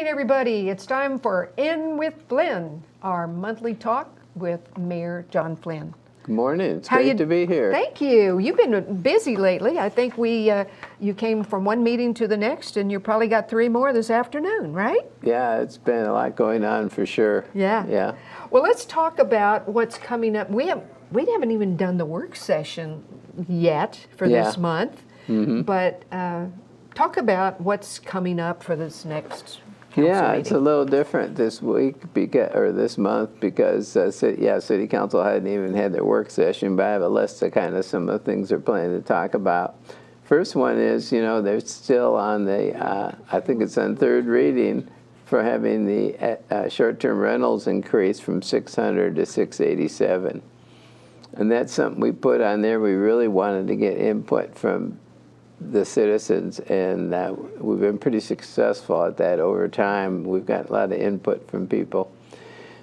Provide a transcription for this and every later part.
morning, everybody. It's time for In with Flynn, our monthly talk with Mayor John Flynn. Good morning. It's great to be here. Thank you. You've been busy lately. I think you came from one meeting to the next, and you probably got 3 more this afternoon, right? Yeah, it's been a lot going on for sure. Yeah. Well, let's talk about what's coming up. We haven't even done the work session yet for this month, but talk about what's coming up for this next council meeting. It's a little different this week or this month because City Council hadn't even had their work session, but I have a list of kind of some of the things they're planning to talk about. First one is, they're still on the, I think it's on third reading for having the short-term rentals increase from 600 to 687. And that's something we put on there. We really wanted to get input from the citizens, and we've been pretty successful at that over time. We've got a lot of input from people.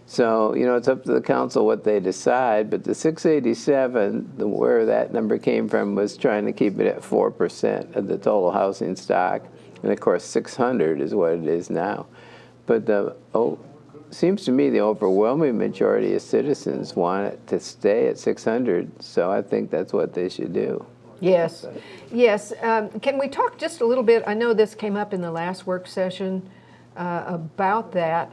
So, it's up to the council what they decide, but the 687, where that number came from, was trying to keep it at 4% of the total housing stock. And of course, 600 is what it is now. But seems to me the overwhelming majority of citizens want it to stay at 600, so I think that's what they should do. Yes. Can we talk just a little bit? I know this came up in the last work session about that.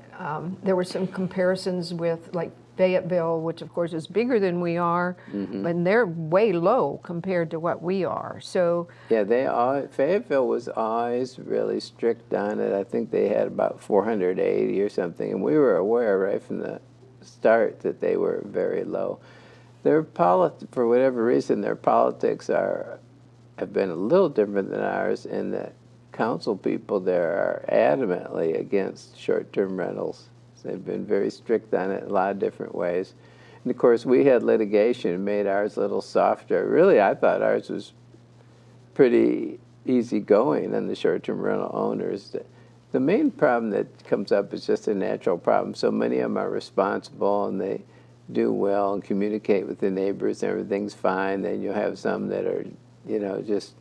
There were some comparisons with like Fayetteville, which of course is bigger than we are, and they're way low compared to what we are. So Fayetteville was always really strict on it. I think they had about 480 or something, and we were aware right from the start that they were very low. For whatever reason, their politics have been a little different than ours, and the council people there are adamantly against short-term rentals. So they've been very strict on it in a lot of different ways. And of course, we had litigation and made ours a little softer. Really, I thought ours was pretty easygoing on the short-term rental owners. The main problem that comes up is just a natural problem. So many of them are responsible, and they do well and communicate with the neighbors, and everything's fine. Then you'll have some that are, just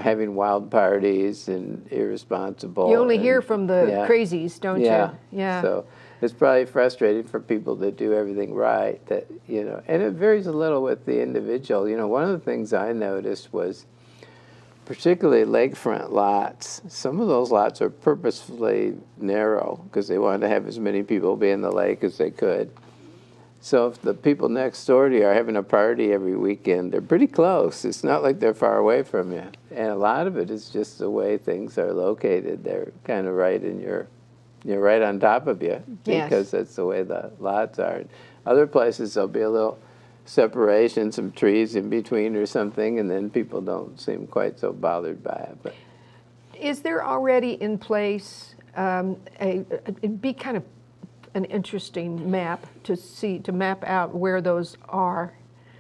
having wild parties and irresponsible. You only hear from the crazies, don't you? Yeah. So it's probably frustrating for people that do everything right, and it varies a little with the individual. One of the things I noticed was particularly lakefront lots. Some of those lots are purposefully narrow because they wanted to have as many people be in the lake as they could. So if the people next door to you are having a party every weekend, they're pretty close. It's not like they're far away from you. And a lot of it is just the way things are located. They're kind of right in you're right on top of you because that's the way the lots are. Other places there'll be a little separation, some trees in between or something, and then people don't seem quite so bothered by it. But is there already in place it'd be kind of an interesting map to map out where those are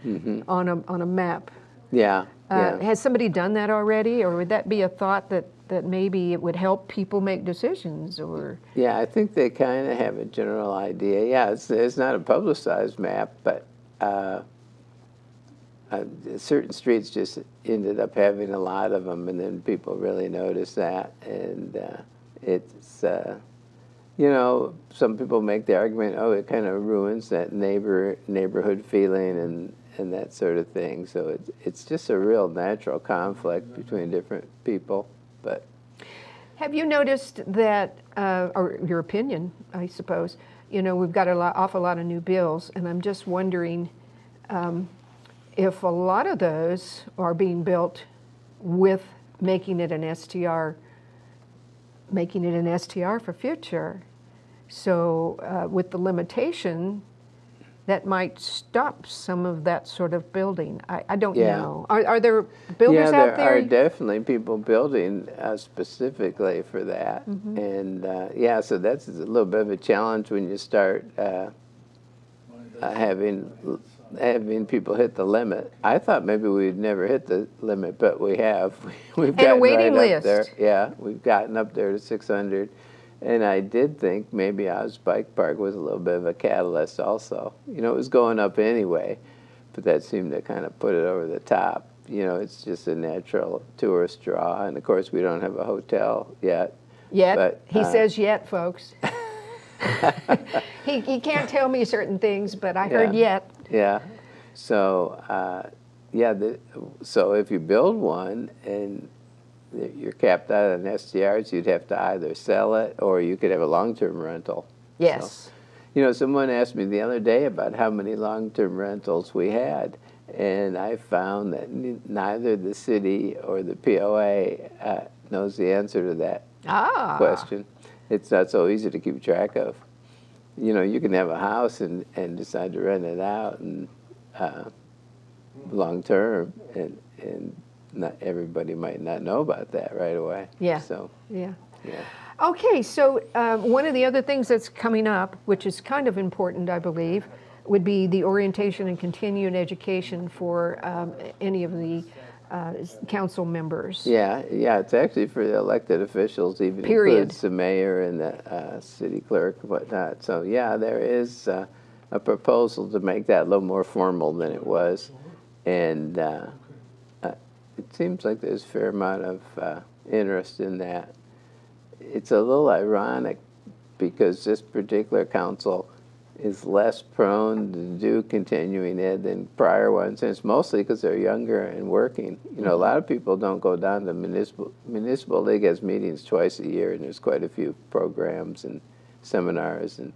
on a map? Yeah. Has somebody done that already, or would that be a thought that maybe it would help people make decisions? Or I think they kind of have a general idea. Yeah, it's not a publicized map, but certain streets just ended up having a lot of them, and then people really noticed that, and it's some people make the argument, it kind of ruins that neighborhood feeling and that sort of thing. So it's just a real natural conflict between different people. But have you noticed that, or your opinion, I suppose? We've got awful lot of new bills, and I'm just wondering if a lot of those are being built with making it an STR for future. So with the limitation, that might stop some of that sort of building. I don't know. Are there builders out there? There are definitely people building specifically for that. And so that's a little bit of a challenge when you start having people hit the limit. I thought maybe we'd never hit the limit, but we have. We've gotten a waiting right list. Up there. Yeah, we've gotten up there to 600. And I did think maybe Oz Bike Park was a little bit of a catalyst also. It was going up anyway, but that seemed to kind of put it over the top. It's just a natural tourist draw. And of course, we don't have a hotel yet. Yet, But, he says yet, folks. He can't tell me certain things, but I heard yet. Yeah. So, so if you build one and you're capped out on STRs, you'd have to either sell it or you could have a long-term rental. Yes. So, someone asked me the other day about how many long-term rentals we had, and I found that neither the city or the POA knows the answer to that question. It's not so easy to keep track of. You can have a house and decide to rent it out and long term, and not everybody might not know about that right away. Yeah. So Yeah. yeah. Okay, so one of the other things that's coming up, which is kind of important, I believe, would be the orientation and continuing education for any of the council members. Yeah, it's actually for the elected officials, even Period. includes the mayor and the city clerk and whatnot. So yeah, there is a proposal to make that a little more formal than it was, and it seems like there's a fair amount of interest in that. It's a little ironic because this particular council is less prone to do continuing ed than prior ones, and it's mostly because they're younger and working. A lot of people don't go down to municipal league has meetings twice a year, and there's quite a few programs and seminars, and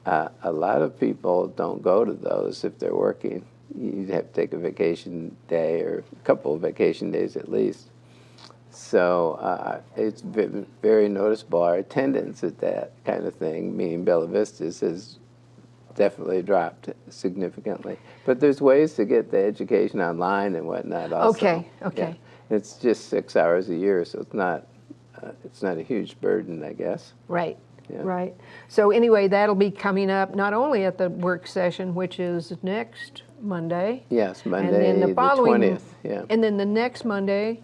a lot of people don't go to those if they're working. You'd have to take a vacation day or a couple of vacation days at least. So it's been very noticeable. Our attendance at that kind of thing, meaning Bella Vista's, has definitely dropped significantly. But there's ways to get the education online and whatnot also. Okay. Yeah. It's just 6 hours a year, so it's not a huge burden, I guess. Right. Yeah. Right. So anyway, that'll be coming up not only at the work session, which is next Monday. Yes, Monday and then the following, 20th. Yeah. And then the next Monday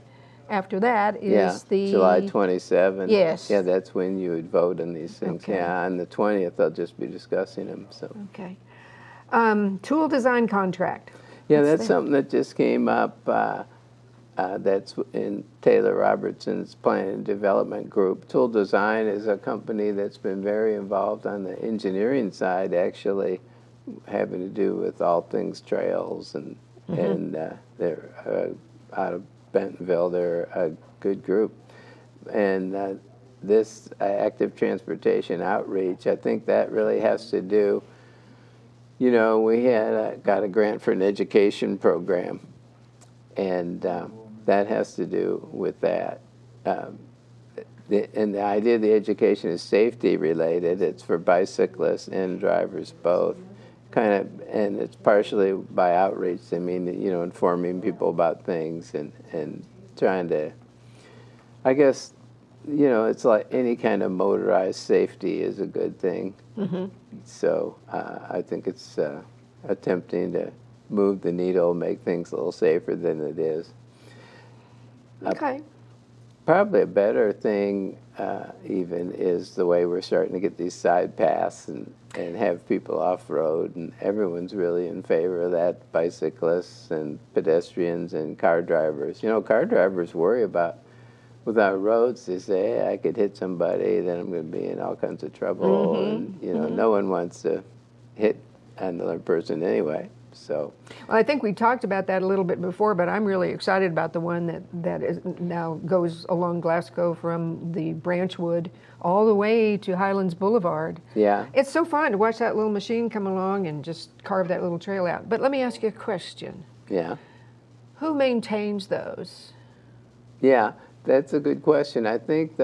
after that is the July 27th. Yes. Yeah, that's when you would vote on these things. Okay. Yeah, on the 20th, they'll just be discussing them. So. Okay. Tool design contract. Yeah, that's something that just came up. That's in Taylor Robertson's Planning and Development Group. Tool Design is a company that's been very involved on the engineering side, actually having to do with all things trails, and they're out of Bentonville. They're a good group. And this active transportation outreach, I think that really has to do, we had got a grant for an education program, and that has to do with that. And the idea of the education is safety related. It's for bicyclists and drivers both. And it's partially by outreach. I mean, informing people about things and trying to, I guess, it's like any kind of motorized safety is a good thing. Mm-hmm. So I think it's attempting to move the needle, make things a little safer than it is. Okay. Probably a better thing even is the way we're starting to get these side paths and have people off-road, and everyone's really in favor of that, bicyclists and pedestrians and car drivers. Car drivers worry about, without roads, they say, hey, I could hit somebody, then I'm going to be in all kinds of trouble, and, no one wants to hit another person anyway. So, well, I think we talked about that a little bit before, but I'm really excited about the one that is now goes along Glasgow from the Branchwood all the way to Highlands Boulevard. Yeah. It's so fun to watch that little machine come along and just carve that little trail out. But let me ask you a question. Yeah. Who maintains those? Yeah, that's a good question. I think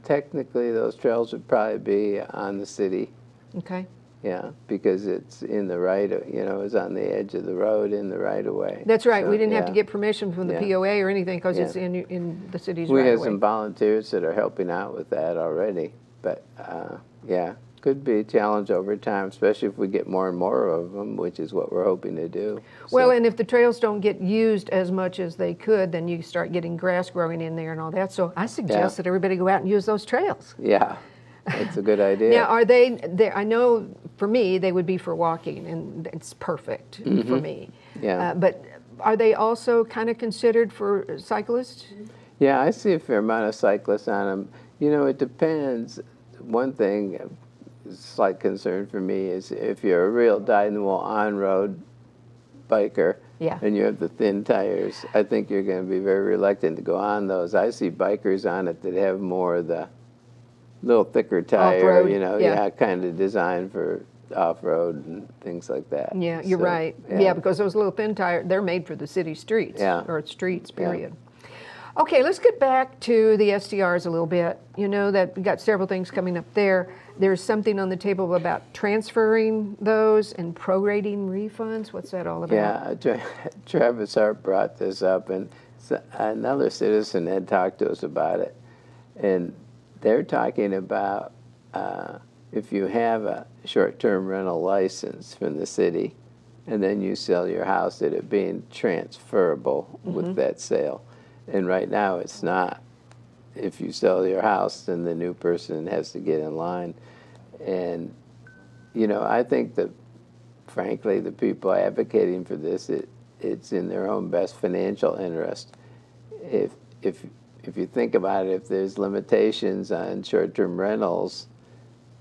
technically those trails would probably be on the city. Okay. Yeah, because it's in the it's on the edge of the road in the right of way. That's right. So, we didn't have to get permission from the POA or anything because it's Yeah. in the city's We right have of way. some volunteers that are helping out with that already. But could be a challenge over time, especially if we get more and more of them, which is what we're hoping to do. Well, So, and if the trails don't get used as much as they could, then you start getting grass growing in there and all that. So I suggest that everybody go out and use those trails. yeah, that's a good idea. Now, are they, I know for me, they would be for walking, and it's perfect for me. Yeah. But are they also kind of considered for cyclists? Yeah, I see a fair amount of cyclists on them. It depends. One thing, a slight concern for me is if you're a real dyed-in-the-wool on-road biker Yeah. and you have the thin tires, I think you're going to be very reluctant to go on those. I see bikers on it that have more of the little thicker tire, Off-road, yeah. kind of designed for off-road and things like that. Yeah, you're So, right. Yeah, because those little thin tire, they're made for the city streets. Yeah. Or streets, period. Okay, let's get back to the SDRs a little bit. You know that we got several things coming up there. There's something on the table about transferring those and prorating refunds. What's that all about? Yeah, Travis Hart brought this up, and another citizen had talked to us about it. And they're talking about if you have a short-term rental license from the city and then you sell your house, that it being transferable with that sale. And right now it's not. If you sell your house, then the new person has to get in line. And, I think that, frankly, the people advocating for this, it's in their own best financial interest. If you think about it, if there's limitations on short-term rentals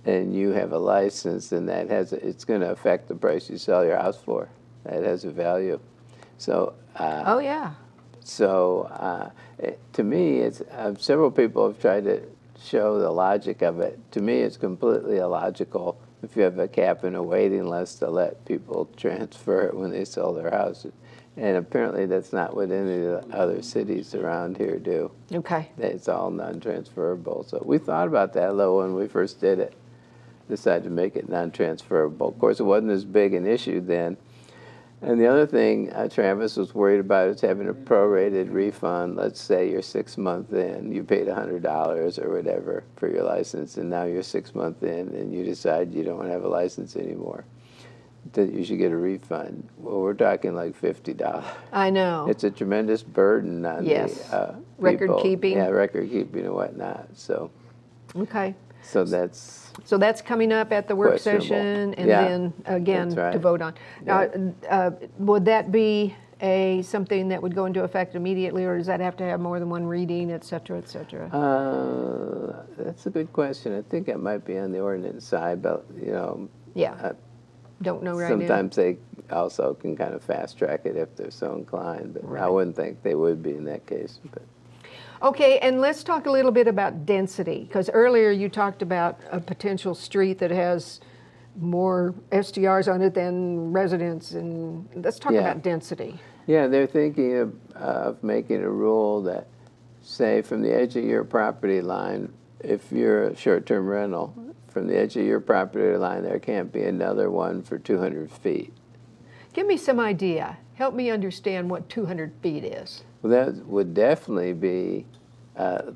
and you have a license, then it's going to affect the price you sell your house for. That has a value. So. Oh, yeah. So to me, it's several people have tried to show the logic of it. To me, it's completely illogical if you have a cap and a waiting list to let people transfer it when they sell their houses. And apparently that's not what any of the other cities around here do. Okay. It's all non-transferable. So we thought about that a little when we first did it, decided to make it non-transferable. Of course, it wasn't as big an issue then. And the other thing Travis was worried about is having a prorated refund. Let's say you're 6 months in, you paid $100 or whatever for your license, and now you're 6 months in and you decide you don't want to have a license anymore, that you should get a refund. Well, we're talking like $50. I know. It's a tremendous burden on the record people. keeping. Yeah, record keeping and whatnot. So, Okay. so that's So that's coming up at the work questionable. session, and Yeah, then again that's right. to vote on. Now, would that be something that would go into effect immediately, or does that have to have more than one reading, et cetera, et cetera? That's a good question. I think it might be on the ordinance side, but Yeah. Don't know right now. sometimes they also can kind of fast track it if they're so inclined. But I Right. wouldn't think they would be in that case. But Okay, and let's talk a little bit about density, because earlier you talked about a potential street that has more SDRs on it than residents, and let's talk Yeah. about density. yeah, they're thinking of making a rule that, say, from the edge of your property line, if you're a short-term rental, from the edge of your property line, there can't be another one for 200 feet. Give me some idea. Help me understand what 200 feet is. Well, that would definitely be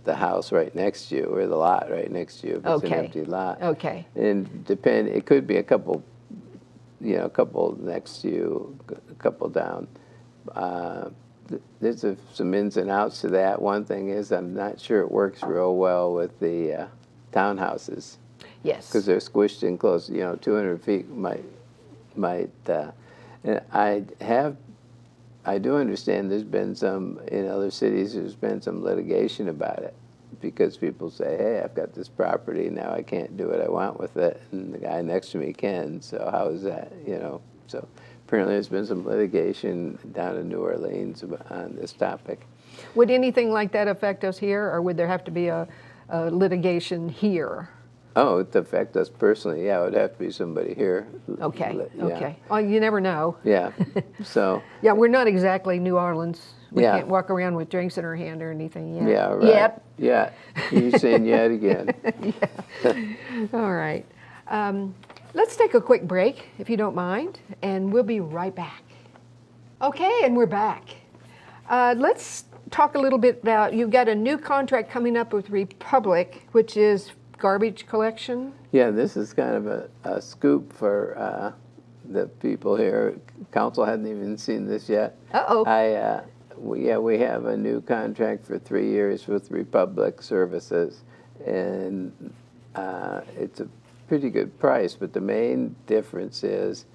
the house right next to you, or the lot right next to you, if it's an Okay. empty lot. Okay. And it could be a couple next to you, a couple down. There's some ins and outs to that. One thing is, I'm not sure it works real well with the townhouses, Yes. because they're squished in close. 200 feet might. And I do understand there's been some, in other cities, there's been some litigation about it, because people say, hey, I've got this property, now I can't do what I want with it, and the guy next to me can, so how is that, So apparently there's been some litigation down in New Orleans on this topic. Would anything like that affect us here, or would there have to be a litigation here? Oh, it affect us personally, yeah, it would have to be somebody here. Okay, Yeah. okay. Well, you never know. Yeah, so. Yeah, we're not exactly New Orleans. We Yeah. can't walk around with drinks in our hand or anything yet. Yeah, right. Yet. Yeah, you're saying yet again. All right. Let's take a quick break, if you don't mind, and we'll be right back. Okay, and we're back. Let's talk a little bit about, you've got a new contract coming up with Republic, which is garbage collection. Yeah, this is kind of a scoop for the people here. Council hadn't even seen this yet. Uh-oh. We have a new contract for 3 years with Republic Services, and it's a pretty good price, but the main difference is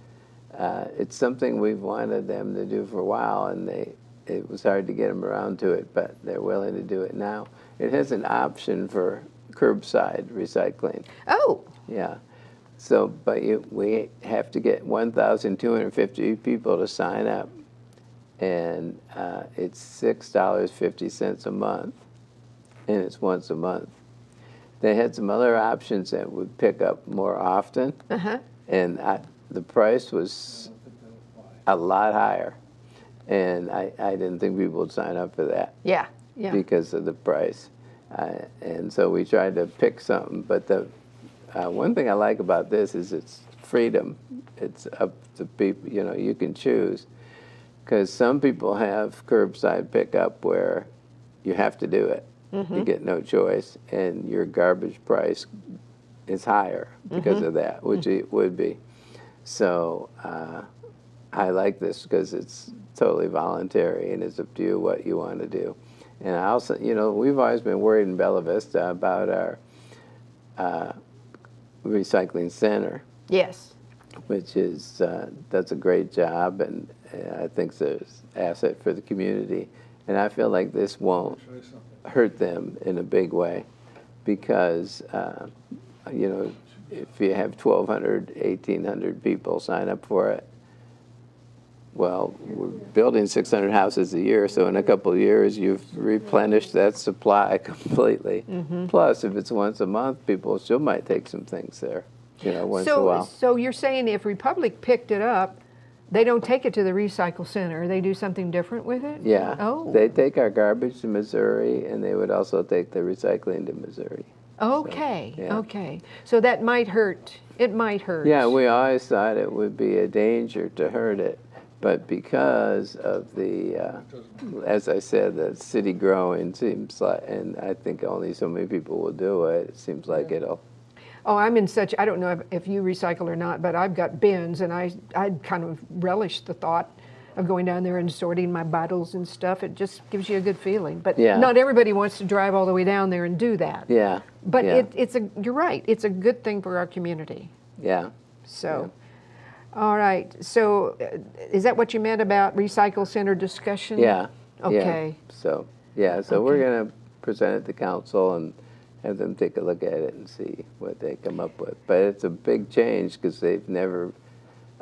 it's something we've wanted them to do for a while, and it was hard to get them around to it, but they're willing to do it now. It has an option for curbside recycling. Oh, Yeah. So, but we have to get 1,250 people to sign up, and it's $6.50 a month, and it's once a month. They had some other options that would pick up more often, and the price was a lot higher, and I didn't think people would sign up for that. yeah, yeah. Because of the price. And so we tried to pick something, but the one thing I like about this is it's freedom. It's up to people, you know, you can choose. Because some people have curbside pickup where you have to do it. You get no choice, and your garbage price is higher because of that, which it would be. So I like this because it's totally voluntary, and it's up to you what you want to do. And I also, you know, we've always been worried in Bella Vista about our recycling center, Yes. which is does a great job, and I think there's asset for the community. And I feel like this won't hurt them in a big way, because you know, if you have 1,200, 1,800 people sign up for it, well, we're building 600 houses a year, so in a couple of years, you've replenished that supply completely. Plus, if it's once a month, people still might take some things there, you know, once in a while. So you're saying if Republic picked it up, they don't take it to the recycle center, they do something different with it? Yeah. Oh. They take our garbage to Missouri, and they would also take the recycling to Missouri. Okay, yeah. okay. So that might hurt. It might hurt. Yeah, we always thought it would be a danger to hurt it. But because of the, as I said, the city growing seems like, and I think only so many people will do it, it seems like it'll. Oh, I'm in such, I don't know if you recycle or not, but I've got bins, and I kind of relish the thought of going down there and sorting my bottles and stuff. It just gives you a good feeling. But Yeah. not everybody wants to drive all the way down there and do that. Yeah. But yeah. you're right, it's a good thing for our community. Yeah. So, all right. So, is that what you meant about recycle center discussion? Yeah. Okay. Yeah. So, yeah, so we're going to present it to council and have them take a look at it and see what they come up with. But it's a big change because they've never,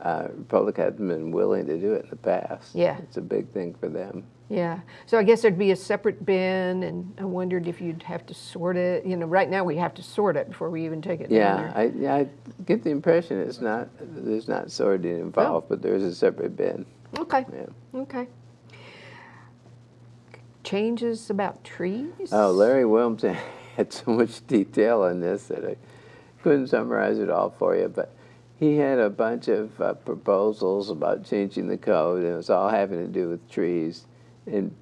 Republic hasn't been willing to do it in the past. Yeah. It's a big thing for them. Yeah. So I guess there'd be a separate bin, and I wondered if you'd have to sort it. You know, right now we have to sort it before we even take it down there. Yeah, I get the impression there's not sorting involved, but there's a separate bin. Okay. Yeah. Okay. Changes about trees? Oh, Larry Williamson had so much detail on this that I couldn't summarize it all for you, but he had a bunch of proposals about changing the code, and it was all having to do with trees. And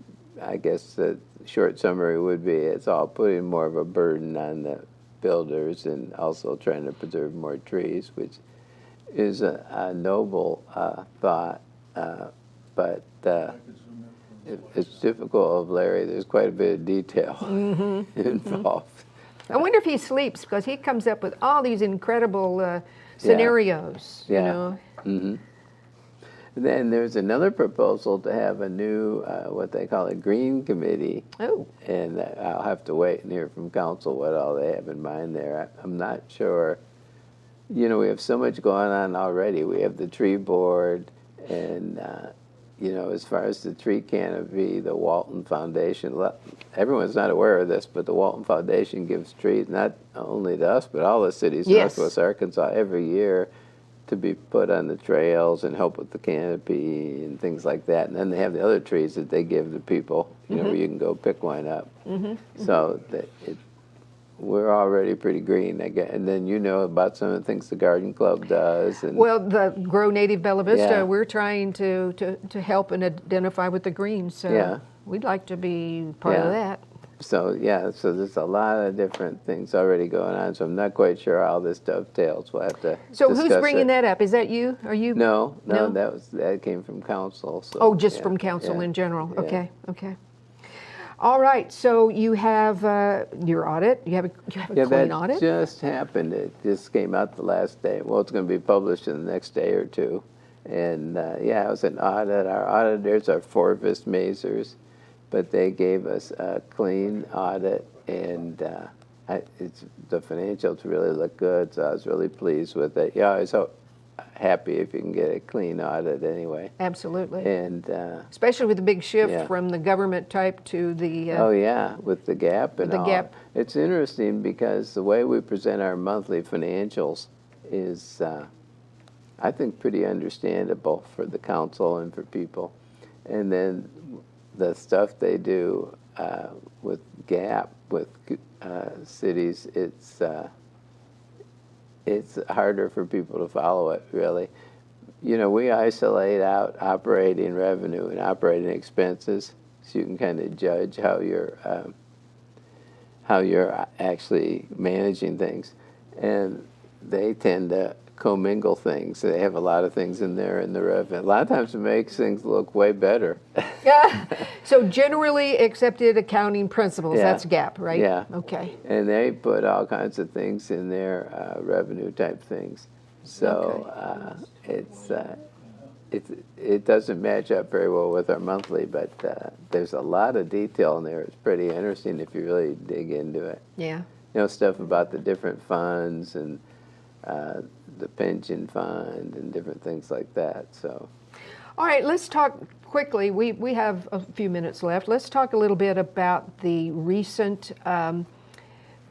I guess the short summary would be it's all putting more of a burden on the builders and also trying to preserve more trees, which is a noble thought, but it's difficult of Larry. There's quite a bit of detail involved. I wonder if he sleeps, because he comes up with all these incredible scenarios, Yeah. you know. Mm-hmm. Then there's another proposal to have a new, what they call a green committee. Oh. And I'll have to wait and hear from council what all they have in mind there. I'm not sure. You know, we have so much going on already. We have the tree board, and, you know, as far as the tree canopy, the Walton Foundation, everyone's not aware of this, but the Walton Foundation gives trees not only to us, but all the cities in Yes. Northwest Arkansas every year to be put on the trails and help with the canopy and things like that. And then they have the other trees that they give to people, you know, where you can go pick one up. So we're already pretty green, I guess. And then you know about some of the things the Garden Club does. And Well, the Grow Native Bella Vista, Yeah. we're trying to help and identify with the greens. So Yeah. we'd like to be part of Yeah. that. so, yeah, so there's a lot of different things already going on. So I'm not quite sure how this dovetails. We'll have to So discuss who's bringing it. that up? Is that you? Are you? No, No? that came from council. So, Oh, just yeah, from council yeah, in general. yeah. Okay, okay. All right, so you have your audit. You have a Yeah, clean that audit? just happened. It just came out the last day. Well, it's going to be published in the next day or two. And yeah, it was an audit. Our auditors are Forvis Mazers, but they gave us a clean audit, and the financials really look good, so I was really pleased with it. Yeah, I was happy if you can get a clean audit anyway. Absolutely. And Especially with the big shift yeah. from the government type to the oh yeah, with the gap and the all. gap. It's interesting because the way we present our monthly financials is, I think, pretty understandable for the council and for people. And then the stuff they do with gap with cities, it's harder for people to follow it, really. You know, we isolate out operating revenue and operating expenses, so you can kind of judge how you're actually managing things. And they tend to commingle things. They have a lot of things in there in the revenue. A lot of times it makes things look way better. Yeah. So generally accepted accounting principles, Yeah. that's GAAP, right? Yeah. Okay. And they put all kinds of things in there, revenue type things. So it doesn't match up very well with our monthly, but there's a lot of detail in there. It's pretty interesting if you really dig into it. Yeah. You know, stuff about the different funds and the pension fund and different things like that. So, All right, let's talk quickly. We have a few minutes left. Let's talk a little bit about the recent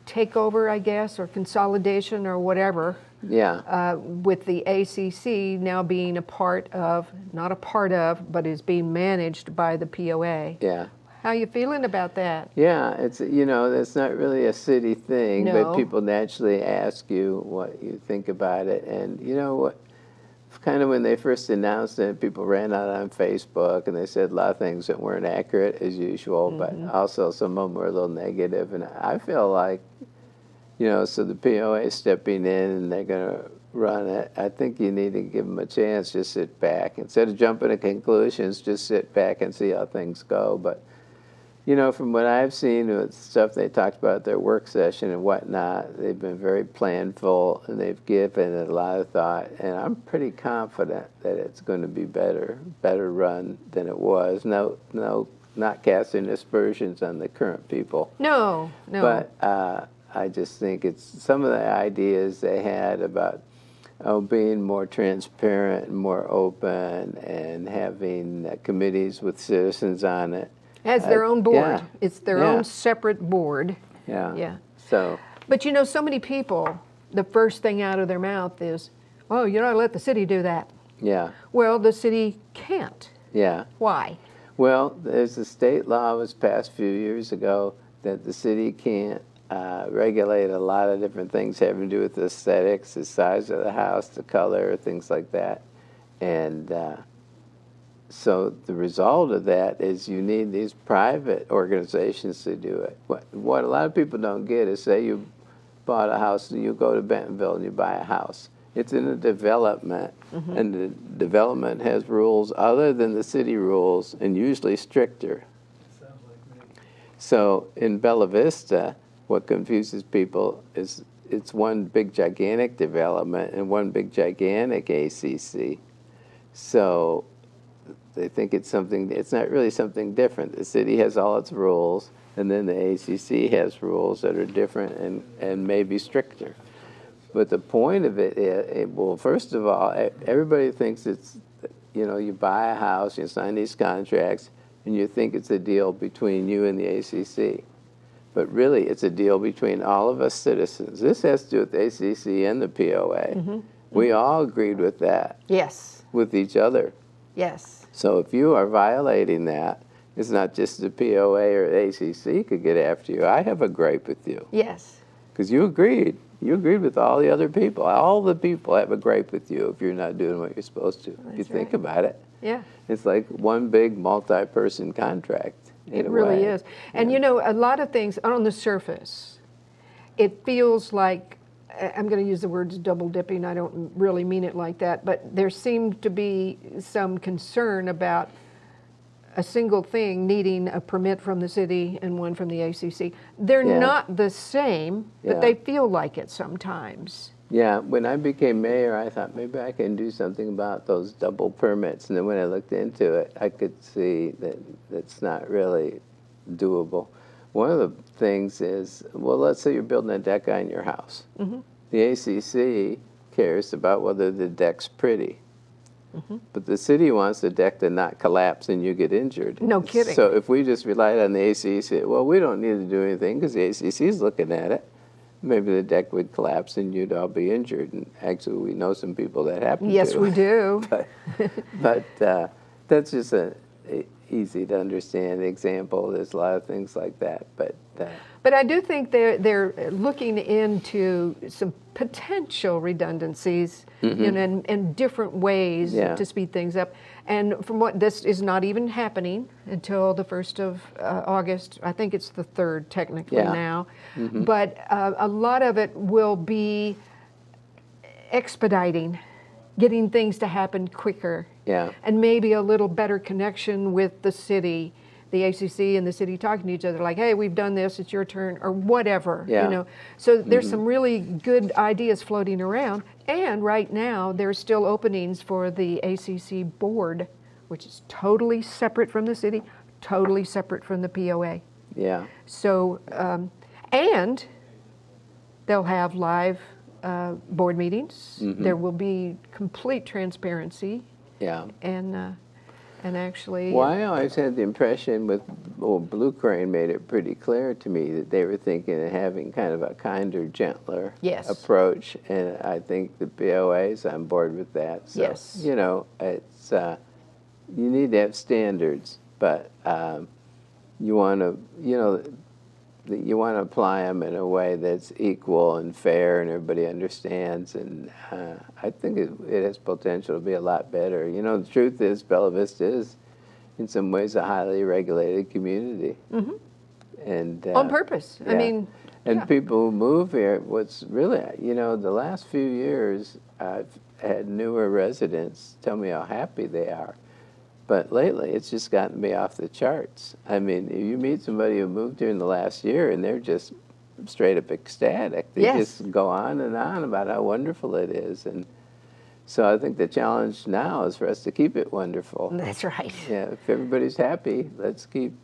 takeover, I guess, or consolidation or whatever, yeah. with the ACC now being a part of, not a part of, but is being managed by the POA. Yeah. How you feeling about that? Yeah, it's, you know, that's not really a city thing, No. but people naturally ask you what you think about it. And you know what, kind of when they first announced it, people ran out on Facebook and they said a lot of things that weren't accurate as usual, but also some of them were a little negative. And I feel like, you know, so the POA is stepping in and they're going to run it. I think you need to give them a chance, just sit back. Instead of jumping to conclusions, just sit back and see how things go. But you know, from what I've seen with stuff they talked about at their work session and whatnot, they've been very planful and they've given it a lot of thought. And I'm pretty confident that it's going to be better run than it was. No, not casting aspersions on the current people. No. But I just think it's some of the ideas they had about being more transparent and more open and having committees with citizens on it. Has their own board. Yeah. It's their own separate board. Yeah. Yeah. So. But you know, so many people, the first thing out of their mouth is, oh, you know, let the city do that. Yeah. Well, the city can't. Yeah. Why? Well, there's a state law was passed a few years ago that the city can't regulate a lot of different things having to do with the aesthetics, the size of the house, the color, things like that. And so the result of that is you need these private organizations to do it. What a lot of people don't get is, say you bought a house, and you go to Bentonville and you buy a house. It's in a development, and the development has rules other than the city rules, and usually stricter. Sounds like me. So in Bella Vista, what confuses people is it's one big gigantic development and one big gigantic ACC. So they think it's something, it's not really something different. The city has all its rules, and then the ACC has rules that are different and maybe stricter. But the point of it is, well, first of all, everybody thinks it's, you know, you buy a house, you sign these contracts, and you think it's a deal between you and the ACC. But really, it's a deal between all of us citizens. This has to do with the ACC and the POA. We all agreed with that. Yes. With each other. Yes. So if you are violating that, it's not just the POA or the ACC could get after you. I have a gripe with you. Yes. Because you agreed. You agreed with all the other people. All the people have a gripe with you if you're not doing what you're supposed to. If you think about it. Yeah. It's like one big multi-person contract. It really is. And you know, a lot of things on the surface, it feels like, I'm going to use the words double dipping, I don't really mean it like that, but there seemed to be some concern about a single thing needing a permit from the city and one from the ACC. They're not the same, but they feel like it sometimes. Yeah, when I became mayor, I thought maybe I can do something about those double permits. And then when I looked into it, I could see that it's not really doable. One of the things is, well, let's say you're building a deck on your house. Mm-hmm. The ACC cares about whether the deck's pretty. Mm-hmm. But the city wants the deck to not collapse and you get injured. No kidding. So if we just relied on the ACC, well, we don't need to do anything because the ACC's looking at it. Maybe the deck would collapse and you'd all be injured. And actually, we know some people that happen to. Yes, we do. but that's just a easy to understand example. There's a lot of things like that. But I do think they're looking into some potential redundancies, you know, and different ways to speed things up. And from what this is not even happening until the 1st of August. I think it's the 3rd technically now. But a lot of it will be expediting, getting things to happen quicker. Yeah. And maybe a little better connection with the city, the ACC and the city talking to each other like, hey, we've done this, it's your turn, or whatever, you know. So there's some really good ideas floating around. And right now, there's still openings for the ACC board, which is totally separate from the city, totally separate from the POA. Yeah. So, and they'll have live board meetings. There will be complete transparency. Yeah. And actually, Well, I always had the impression with Blue Crane made it pretty clear to me that they were thinking of having kind of a kinder, gentler approach, and I think the BOA is on board with that. So, you know, it's you need to have standards, but you want to, you know, you want to apply them in a way that's equal and fair and everybody understands, and I think it has potential to be a lot better. You know, the truth is Bella Vista is in some ways a highly regulated community. And on purpose. I mean, and people who move here, what's really, you know, the last few years I've had newer residents tell me how happy they are. But lately, it's just gotten me off the charts. I mean, you meet somebody who moved here in the last year, and they're just straight up ecstatic. They just go on and on about how wonderful it is. And so I think the challenge now is for us to keep it wonderful. That's right. Yeah, if everybody's happy, let's keep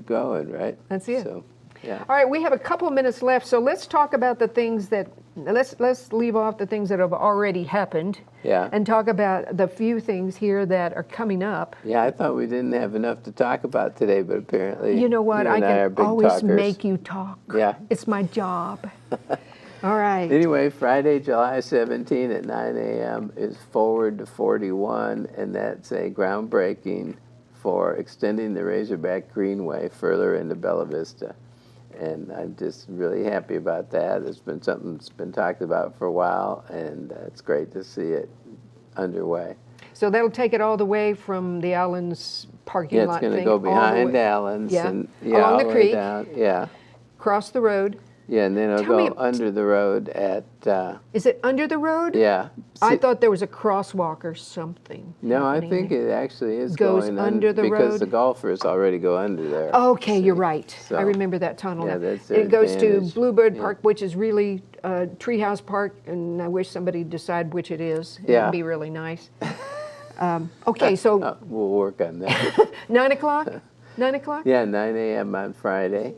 going, right? That's it. So, yeah. All right, we have a couple minutes left, so let's talk about the things that, let's leave off the things that have already happened. Yeah. And talk about the few things here that are coming up. Yeah, I thought we didn't have enough to talk about today, but apparently you know what, you I and I are can big always talkers. make you talk. Yeah. It's my job. All right. Anyway, Friday, July 17 at 9 a.m. is Forward to 41, and that's a groundbreaking for extending the Razorback Greenway further into Bella Vista. And I'm just really happy about that. It's been something that's been talked about for a while, and it's great to see it underway. So that'll take it all the way from the Allen's parking lot It's going thing. to go all the behind way- Allen's and along all the way creek, down. Yeah, cross the road. yeah, and then it'll Tell me- go under the road at Is it under the road? yeah. I thought there was a crosswalk or something. No, I happening think there. it actually is Goes going under the because road? the golfers already go under there. Okay, you're right. So, I remember that tunnel yeah, now. that's their It goes advantage. to Bluebird Yeah. Park, which is really Treehouse Park, and I wish somebody decide which it is. Yeah. It'd be really nice. Okay, so We'll work on that. 9 o'clock? 9 o'clock? Yeah, 9 a.m. on Friday.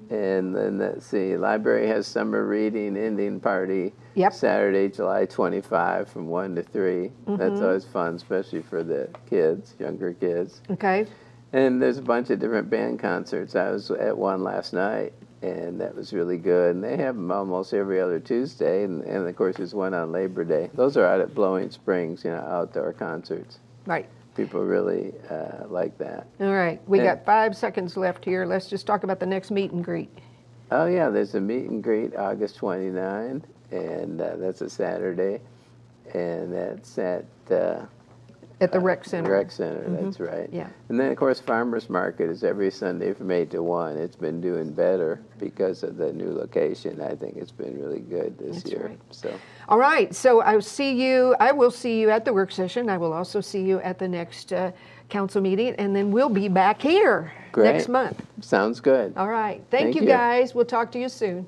And then, let's see, library has summer reading ending party Yep. Saturday, July 25 from 1 to 3. That's always fun, especially for the kids, younger kids. Okay. And there's a bunch of different band concerts. I was at one last night, and that was really good. And they have them almost every other Tuesday, and of course there's one on Labor Day. Those are out at Blowing Springs, you know, outdoor concerts. Right. People really like that. All right. We And- got 5 seconds left here. Let's just talk about the next meet and greet. Oh yeah, there's a meet and greet August 29, and that's a Saturday, and that's at At the rec center. Rec Center. That's right. Yeah. And then of course Farmers Market is every Sunday from 8 to 1. It's been doing better because of the new location. I think it's been really good this That's year. right. So All right, so I will see you at the work session. I will also see you at the next council meeting, and then we'll be back here Great. next month. sounds good. All right, thank Thank you you. guys. We'll talk to you soon.